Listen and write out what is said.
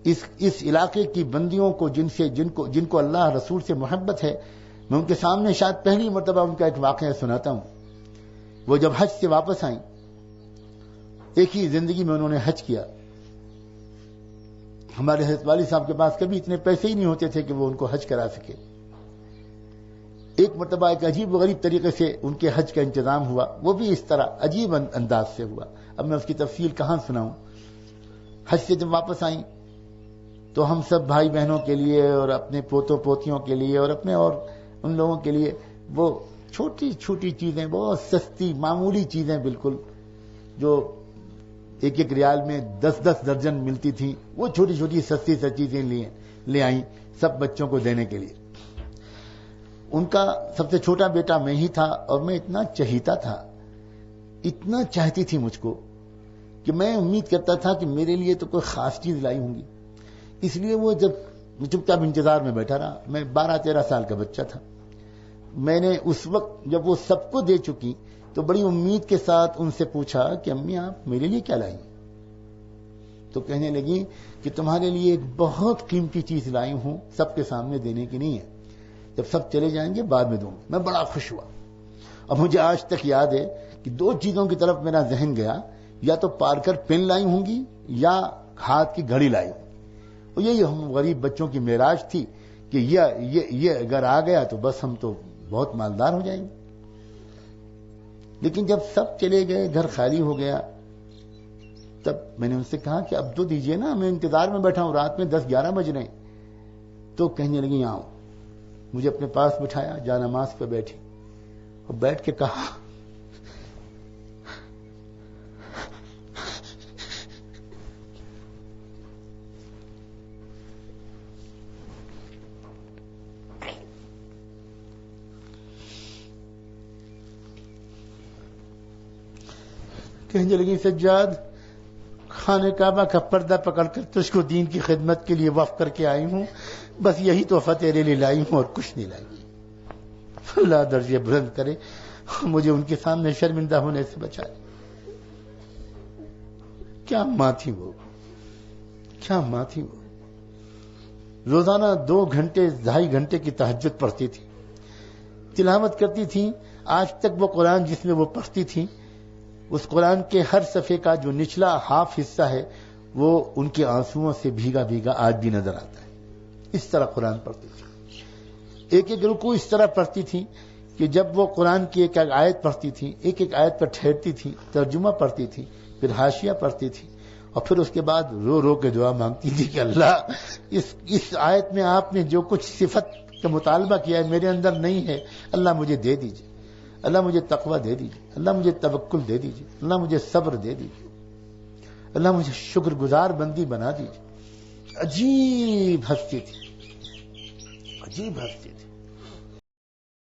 اس علاقے کی بندیوں کو جن کو اللہ رسول سے محبت ہے، میں ان کے سامنے شاید پہلی مرتبہ ان کا ایک واقعہ سناتا ہوں۔ وہ جب حج سے واپس آئیں، ایک ہی زندگی میں انہوں نے حج کیا۔ ہمارے حضرت والد صاحب کے پاس کبھی اتنے پیسے ہی نہیں ہوتے تھے کہ وہ ان کو حج کرا سکے۔ ایک مرتبہ ایک عجیب و غریب طریقے سے ان کے حج کا انتظام ہوا، وہ بھی اس طرح عجیب انداز سے ہوا۔ اب میں اس کی تفصیل کہاں سناؤں۔ حج سے جب واپس آئیں تو ہم سب بھائی بہنوں کے لیے اور اپنے پوتوں پوتیوں کے لیے اور اپنے اور ان لوگوں کے لیے وہ چھوٹی چھوٹی چیزیں، بہت سستی معمولی چیزیں بالکل، جو ایک ایک ریال میں 10 درجن ملتی تھیں، وہ چھوٹی چھوٹی سستی سی چیزیں لے آئیں سب بچوں کو دینے کے لیے۔ ان کا سب سے چھوٹا بیٹا میں ہی تھا اور میں اتنا چہیتا تھا، اتنا چاہتی تھی مجھ کو کہ میں امید کرتا تھا کہ میرے لیے تو کوئی خاص چیز لائی ہوں گی۔ اس لیے وہ جب چپ چاپ انتظار میں بیٹھا رہا، میں 12-13 سال کا بچہ تھا، میں نے اس وقت جب وہ سب کو دے چکی تو بڑی امید کے ساتھ ان سے پوچھا کہ امی آپ میرے لیے کیا لائیں؟ تو کہنے لگی کہ تمہارے لیے ایک بہت قیمتی چیز لائی ہوں، سب کے سامنے دینے کی نہیں ہے، جب سب چلے جائیں گے بعد میں دوں گا۔ میں بڑا خوش ہوا۔ اب مجھے آج تک یاد ہے کہ 2 چیزوں کی طرف میرا ذہن گیا، یا تو پارکر پین لائی ہوں گی یا ہاتھ کی گھڑی لائی ہوں گی۔ اور یہی ہم غریب بچوں کی معراج تھی کہ یہ اگر آ گیا تو بس ہم تو بہت مالدار ہو جائیں گے۔ لیکن جب سب چلے گئے، گھر خالی ہو گیا، تب میں نے ان سے کہا کہ اب تو دیجئے نا، میں انتظار میں بیٹھا ہوں، رات میں 10-11 بج رہے ہیں۔ تو کہنے لگی آؤ، مجھے اپنے پاس بٹھایا، جا نماز پہ بیٹھی اور بیٹھ کے کہا کہنے لگی سجاد، خانہ کعبہ کا پردہ پکڑ کر تجھ کو دین کی خدمت کے لیے وقف کر کے آئی ہوں، بس یہی تحفہ تیرے لیے لائی ہوں اور کچھ نہیں لائی۔ اللہ درجے بلند کرے، مجھے ان کے سامنے شرمندہ ہونے سے بچائے۔ کیا ماں تھی وہ، کیا ماں تھی وہ۔ روزانہ 2 گھنٹے 2.5 گھنٹے کی تہجد پڑھتی تھی، تلاوت کرتی تھی۔ آج تک وہ قرآن جس میں وہ پڑھتی تھی، اس قرآن کے ہر صفحے کا جو نچلا ہاف حصہ ہے وہ ان کے آنسوؤں سے بھیگا بھیگا آج بھی نظر آتا ہے۔ اس طرح قرآن پڑھتی تھی، ایک ایک رکوع اس طرح پڑھتی تھی کہ جب وہ قرآن کی ایک ایک آیت پڑھتی تھی، ایک ایک آیت پر ٹھہرتی تھی، ترجمہ پڑھتی تھی، پھر حاشیہ پڑھتی تھی، اور پھر اس کے بعد رو رو کے دعا مانگتی تھی کہ اللہ اس آیت میں آپ نے جو کچھ صفت کا مطالبہ کیا ہے میرے اندر نہیں ہے، اللہ مجھے دے دیجیے، اللہ مجھے تقوی دے دیجیے، اللہ مجھے توکل دے دیجیے، اللہ مجھے صبر دے دیجیے، اللہ مجھے شکر گزار بندی بنا دیجیے۔ عجیب ہستی تھی، عجیب ہستی تھی۔